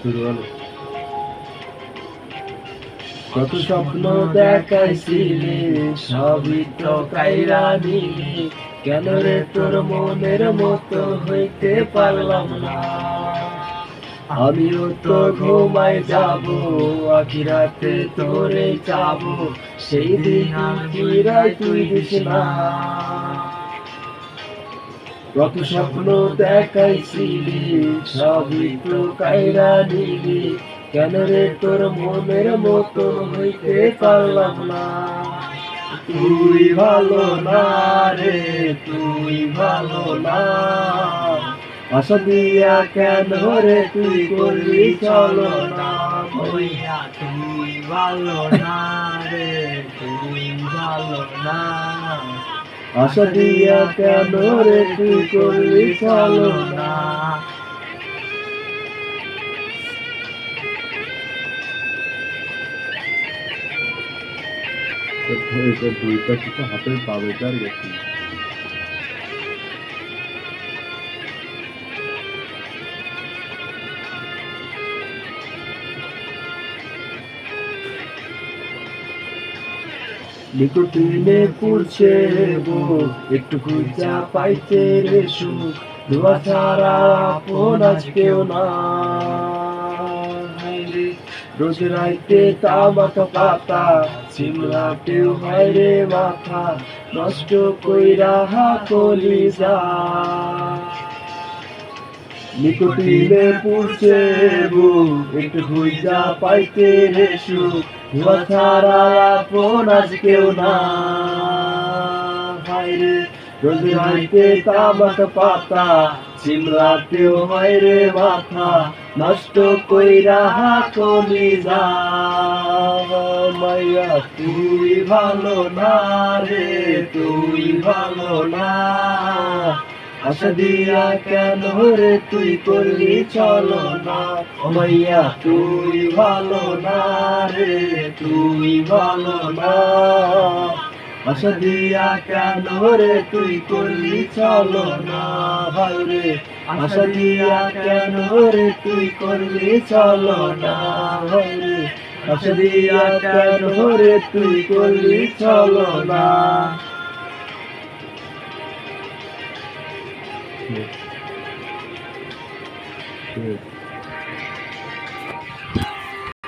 শুরু হলো। কত স্বপ্ন দেখাইছিলি সবই তো কাইরা নিলি, কেন রে তোর মনের মতো হইতে পারলাম না। আমিও তো ঘুমাই যাব, আখিরাতে তোরে চাবো, সেই দিন ফিরাই তুই দিস না। কত স্বপ্ন দেখাইছিলি সবই তো কাইরা নিলি, কেন রে তোর মনের মতো হইতে পারলাম না। তুই ভালো না রে, তুই ভালো না, আশা দিয়া কেন রে তুই করলি চলো না। হইয়া তুই ভালো না রে, তুই ভালো না। আশা দিয়া কেন রে তুই করলি চলো না। দুইটা কিছু হাতের পাবে তার গেছি। নিকটিনে পুড়ছে বুক, একটু খুঁজা পাইতে রে সুখ, দোয়া ছাড়া আপন আজ কেউ না। রোজ রাইতে তামাক পাতা সিমলাটেও হয় রে মাথা, নষ্ট কইরা কলিজা। নিকটিনে পুড়ছে বুক, একটু খুঁজা পাইতে রে সুখ, দোয়া ছাড়া আপন আজ কেউ না। হায়রে রোজ রাইতে তামাক পাতা সিমলাতেও হয় রে মাথা, নষ্ট কইরা কলিজা। মাইয়া তুই ভালো না রে, তুই ভালো না, আশা দিয়া কেন রে তুই করলি চলো না। ও মাইয়া তুই ভালো না রে, তুই ভালো না, আশা দিয়া কেন রে তুই করলি চলো না। ভাই রে আশা দিয়া কেন রে তুই করলি চলো না। ভাই রে আশা দিয়া কেন রে তুই করলি চলো না। Good.